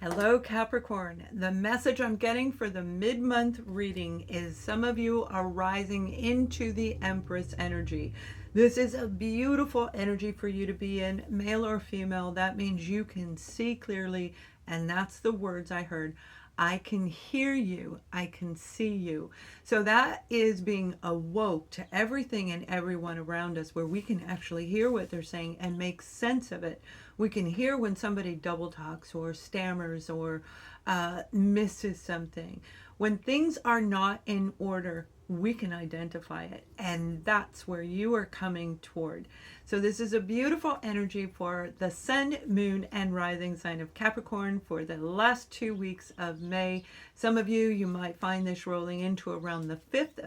Hello, Capricorn. The message I'm getting for the mid-month reading is some of you are rising into the Empress energy. This is a beautiful energy for you to be in, male or female. That means you can see clearly, and that's the words I heard. I can hear you. I can see you. So that is being awoke to everything and everyone around us, where we can actually hear what they're saying and make sense of it. We can hear when somebody double talks or stammers or misses something. When things are not in order, we can identify it, and that's where you are coming toward. So this is a beautiful energy for the sun, moon, and rising sign of Capricorn for the last 2 weeks of May. Some of you might find this rolling into around the 5th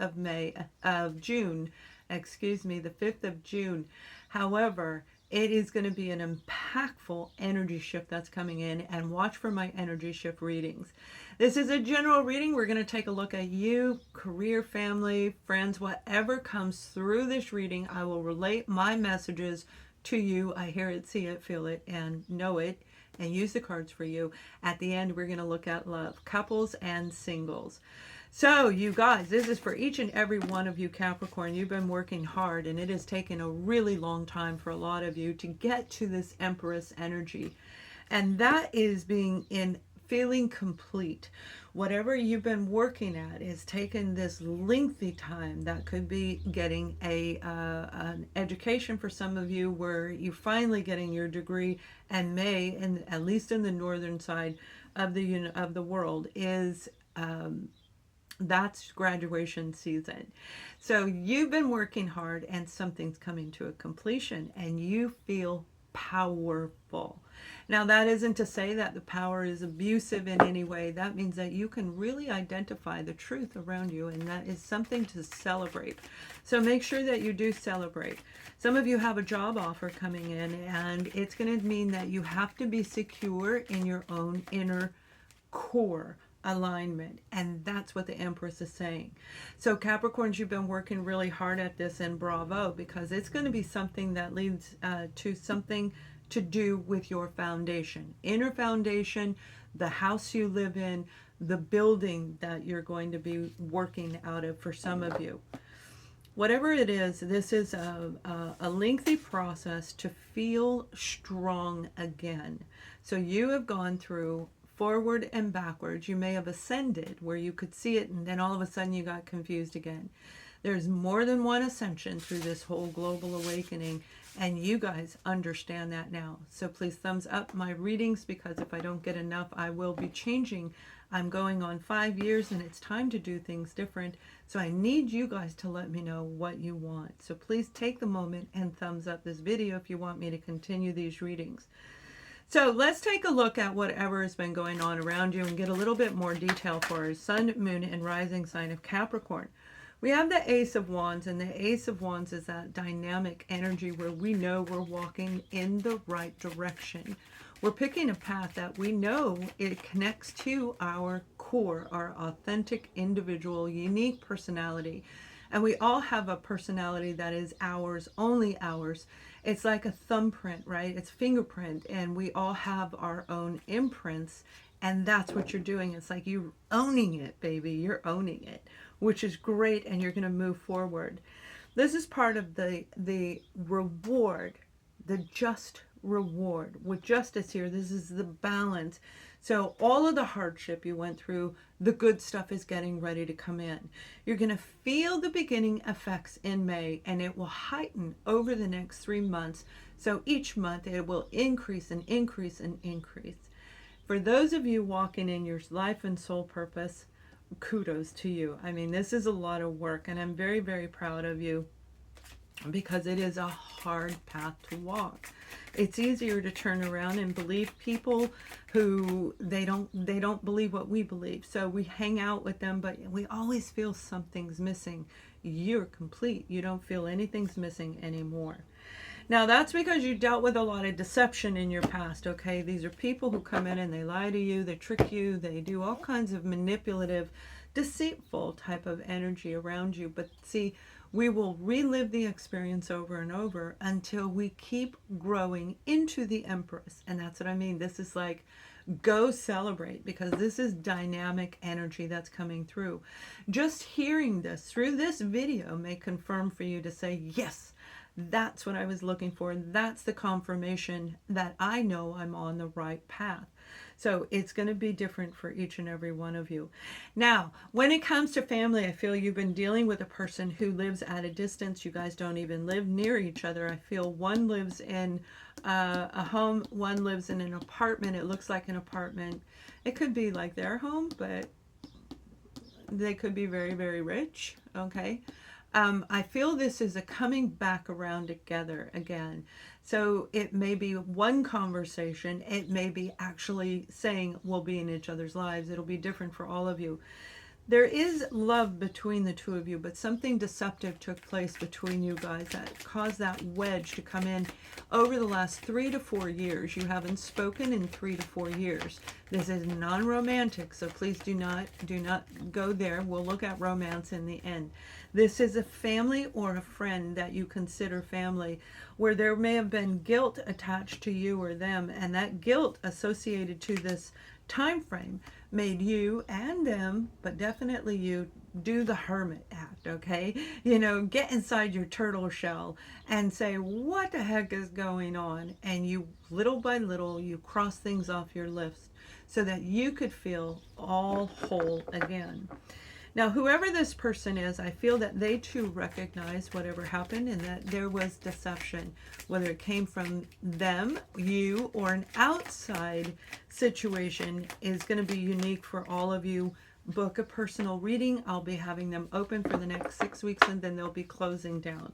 of June, excuse me, the 5th of June. However, it is going to be an impactful energy shift that's coming in, and watch for my energy shift readings. This is a general reading. We're going to take a look at you, career, family, friends, whatever comes through this reading. I will relate my messages to you. I hear it, see it, feel it, and know it, and use the cards for you. At the end, we're going to look at love, couples and singles. So you guys, this is for each and every one of you, Capricorn. You've been working hard, and it has taken a really long time for a lot of you to get to this Empress energy. And that is feeling complete. Whatever you've been working at is taking this lengthy time. That could be getting an education for some of you, where you're finally getting your degree, and May, and at least in the northern side of the world, is that's graduation season. So you've been working hard, and something's coming to a completion, and you feel powerful. Now, that isn't to say that the power is abusive in any way. That means that you can really identify the truth around you, and that is something to celebrate. So make sure that you do celebrate. Some of you have a job offer coming in, and it's going to mean that you have to be secure in your own inner core alignment, and that's what the Empress is saying. So Capricorns, you've been working really hard at this, and bravo, because it's going to be something that leads to something to do with your foundation, inner foundation, the house you live in, the building that you're going to be working out of for some of you. Whatever it is, this is a lengthy process to feel strong again. So you have gone through forward and backwards. You may have ascended where you could see it, and then all of a sudden you got confused again. There's more than one ascension through this whole global awakening, and you guys understand that now. So please thumbs up my readings, because if I don't get enough, I will be changing. I'm going on 5 years, and it's time to do things different. So I need you guys to let me know what you want. So please take the moment and thumbs up this video if you want me to continue these readings. So let's take a look at whatever has been going on around you and get a little bit more detail for our sun, moon, and rising sign of Capricorn. We have the Ace of Wands, and the Ace of Wands is that dynamic energy where we know we're walking in the right direction. We're picking a path that we know it connects to our core, our authentic, individual, unique personality. And we all have a personality that is ours, only ours. It's like a thumbprint, right? It's fingerprint, and we all have our own imprints, and that's what you're doing. It's like you're owning it, baby. You're owning it, which is great, and you're going to move forward. This is part of the reward, the just reward. With justice here, this is the balance. So all of the hardship you went through, the good stuff is getting ready to come in. You're going to feel the beginning effects in May, and it will heighten over the next 3 months. So each month it will increase and increase and increase. For those of you walking in your life and soul purpose, kudos to you. I mean, this is a lot of work, and I'm very, very proud of you, because it is a hard path to walk. It's easier to turn around and believe people who they don't believe what we believe. So we hang out with them, but we always feel something's missing. You're complete. You don't feel anything's missing anymore. Now, that's because you dealt with a lot of deception in your past, okay? These are people who come in and they lie to you, they trick you, they do all kinds of manipulative, deceitful type of energy around you. But see, we will relive the experience over and over until we keep growing into the Empress. And that's what I mean. This is like Go celebrate, because this is dynamic energy that's coming through. Just hearing this through this video may confirm for you to say, yes, that's what I was looking for. That's the confirmation that I know I'm on the right path. So it's going to be different for each and every one of you. Now, when it comes to family, I feel you've been dealing with a person who lives at a distance. You guys don't even live near each other. I feel one lives in a home, one lives in an apartment. It looks like an apartment. It could be like their home, but they could be very, very rich. Okay. I feel this is a coming back around together again. So it may be one conversation. It may be actually saying we'll be in each other's lives. It'll be different for all of you. There is love between the two of you, but something deceptive took place between you guys that caused that wedge to come in over the last 3 to 4 years. You haven't spoken in 3 to 4 years. This is non-romantic, so please do not go there. We'll look at romance in the end. This is a family or a friend that you consider family, where there may have been guilt attached to you or them, and that guilt associated to this time frame made you and them, but definitely you, do the hermit act. Okay, you know, get inside your turtle shell and say, what the heck is going on? And you, little by little, you cross things off your list so that you could feel all whole again. Now, whoever this person is, I feel that they too recognize whatever happened and that there was deception, whether it came from them, you, or an outside situation is going to be unique for all of you. Book a personal reading. I'll be having them open for the next 6 weeks, and then they'll be closing down.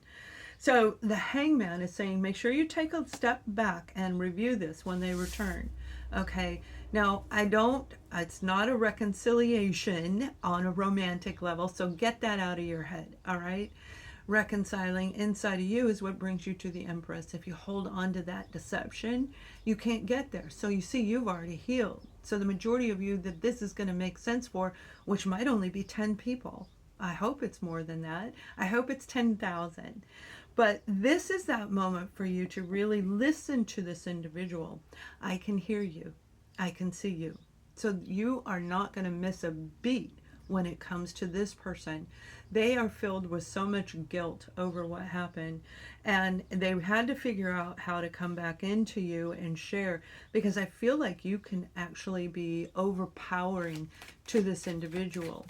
So the Hangman is saying, make sure you take a step back and review this when they return. Okay. Now, it's not a reconciliation on a romantic level, so get that out of your head, all right? Reconciling inside of you is what brings you to the Empress. If you hold on to that deception, you can't get there. So you see, you've already healed. So the majority of you that this is going to make sense for, which might only be 10 people. I hope it's more than that. I hope it's 10,000. But this is that moment for you to really listen to this individual. I can hear you. I can see you. So you are not going to miss a beat when it comes to this person. They are filled with so much guilt over what happened, and they had to figure out how to come back into you and share, because I feel like you can actually be overpowering to this individual.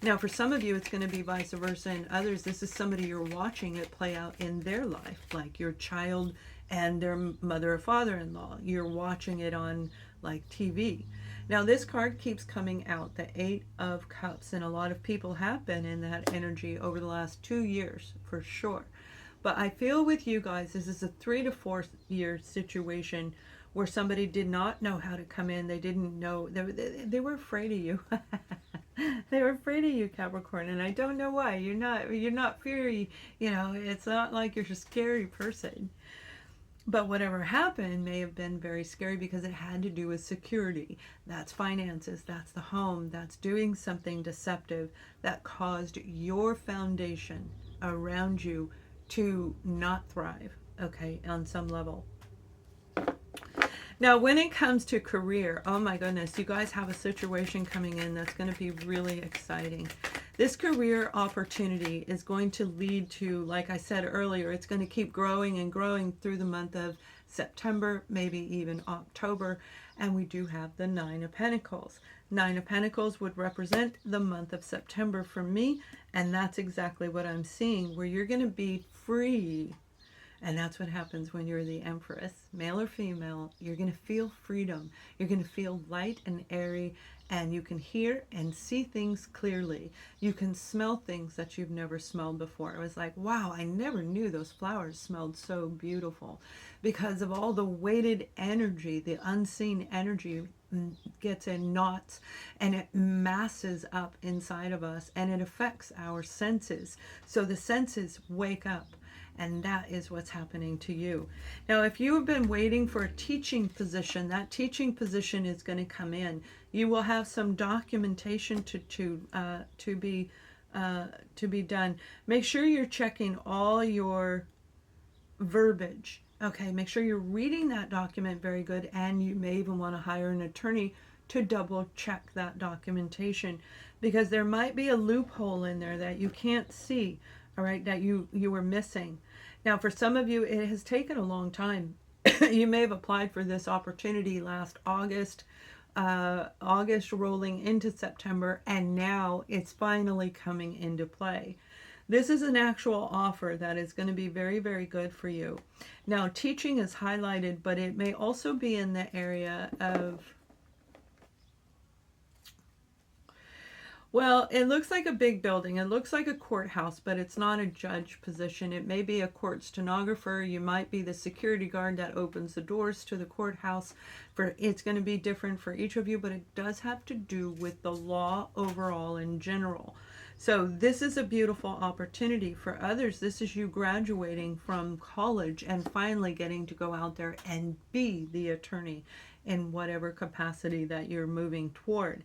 Now, for some of you, it's going to be vice versa, and others, this is somebody you're watching it play out in their life, like your child and their mother or father-in-law. You're watching it on like TV. Now, this card keeps coming out, the 8 of Cups, and a lot of people have been in that energy over the last 2 years for sure. But I feel with you guys, this is a 3 to 4 year situation where somebody did not know how to come in. They didn't know, they were afraid of you. They were afraid of you, Capricorn, and I don't know why. You're not feary, you know, it's not like you're a scary person. But whatever happened may have been very scary because it had to do with security. That's finances, that's the home, that's doing something deceptive that caused your foundation around you to not thrive, okay, on some level. Now, when it comes to career, oh my goodness, you guys have a situation coming in that's going to be really exciting. This career opportunity is going to lead to, like I said earlier, it's going to keep growing and growing through the month of September, maybe even October. And we do have the 9 of Pentacles. 9 of Pentacles would represent the month of September for me. And that's exactly what I'm seeing, where you're going to be free. And that's what happens when you're the Empress, male or female. You're going to feel freedom. You're going to feel light and airy, and you can hear and see things clearly. You can smell things that you've never smelled before. It was like, wow, I never knew those flowers smelled so beautiful, because of all the weighted energy, the unseen energy gets in knots and it masses up inside of us, and it affects our senses. So the senses wake up. And that is what's happening to you. Now, if you have been waiting for a teaching position, that teaching position is going to come in. You will have some documentation to be done. Make sure you're checking all your verbiage Okay, make sure you're reading that document very good, and you may even want to hire an attorney to double check that documentation, because there might be a loophole in there that you can't see, all right, that you were missing. Now, for some of you, it has taken a long time. You may have applied for this opportunity last August, August rolling into September, and now it's finally coming into play. This is an actual offer that is going to be very, very good for you. Now, teaching is highlighted, but it may also be in the area of, well, it looks like a big building. It looks like a courthouse, but it's not a judge position. It may be a court stenographer. You might be the security guard that opens the doors to the courthouse. It's going to be different for each of you, but it does have to do with the law overall in general. So this is a beautiful opportunity. For others, this is you graduating from college and finally getting to go out there and be the attorney in whatever capacity that you're moving toward.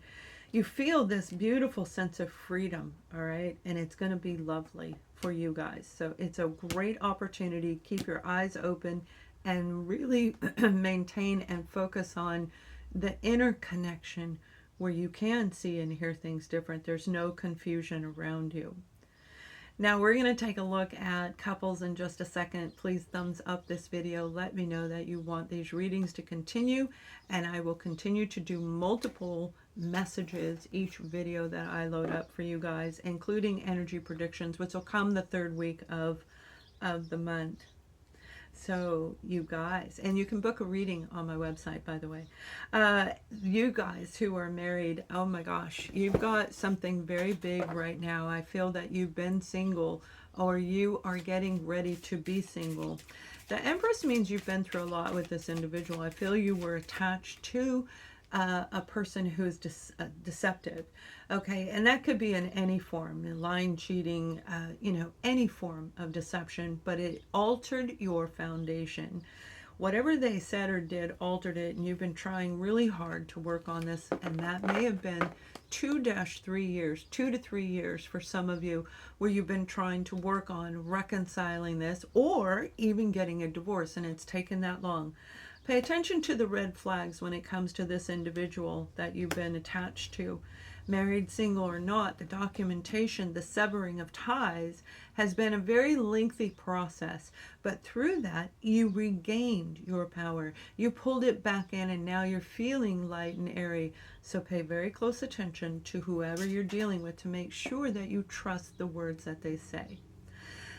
You feel this beautiful sense of freedom, all right? And it's going to be lovely for you guys. So it's a great opportunity. Keep your eyes open and really maintain and focus on the inner connection where you can see and hear things different. There's no confusion around you. Now we're going to take a look at couples in just a second. Please thumbs up this video. Let me know that you want these readings to continue, and I will continue to do multiple messages each video that I load up for you guys, including energy predictions, which will come the third week of the month. So you guys, and you can book a reading on my website, by the way. You guys who are married, oh my gosh, you've got something very big right now. I feel that you've been single, or you are getting ready to be single. The Empress means you've been through a lot with this individual. I feel you were attached to a person who's deceptive. Okay, and that could be in any form, lying, cheating, you know, any form of deception, but it altered your foundation. Whatever they said or did altered it, and you've been trying really hard to work on this, and that may have been 2 to 3 years for some of you, where you've been trying to work on reconciling this, or even getting a divorce, and it's taken that long. Pay attention to the red flags when it comes to this individual that you've been attached to. Married, single, or not, the documentation, the severing of ties has been a very lengthy process. But through that, you regained your power. You pulled it back in, and now you're feeling light and airy. So pay very close attention to whoever you're dealing with to make sure that you trust the words that they say.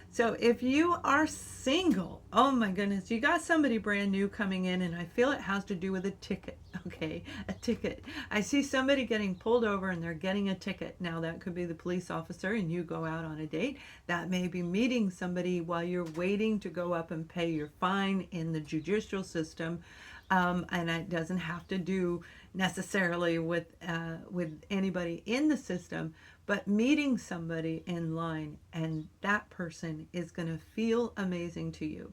So if you are single, oh my goodness, you got somebody brand new coming in, and I feel it has to do with a ticket. Okay, a ticket. I see somebody getting pulled over and they're getting a ticket. Now that could be the police officer, and you go out on a date. That may be meeting somebody while you're waiting to go up and pay your fine in the judicial system. And it doesn't have to do necessarily with anybody in the system, but meeting somebody in line, and that person is going to feel amazing to you.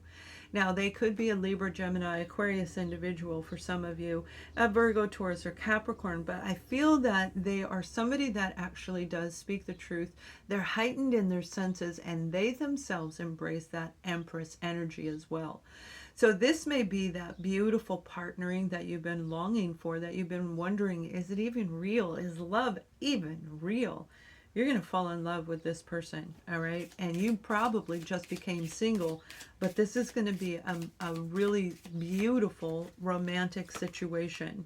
Now, they could be a Libra, Gemini, Aquarius individual for some of you, a Virgo, Taurus, or Capricorn, but I feel that they are somebody that actually does speak the truth. They're heightened in their senses, and they themselves embrace that Empress energy as well. So this may be that beautiful partnering that you've been longing for, that you've been wondering, is it even real? Is love even real? You're going to fall in love with this person, all right? And you probably just became single, but this is going to be a really beautiful romantic situation.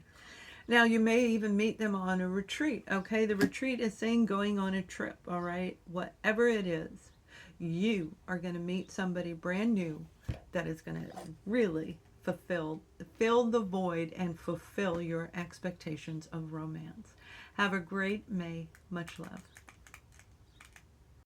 Now, you may even meet them on a retreat, okay? The retreat is saying going on a trip, all right? Whatever it is, you are going to meet somebody brand new that is going to really fill the void and fulfill your expectations of romance. Have a great May. Much love.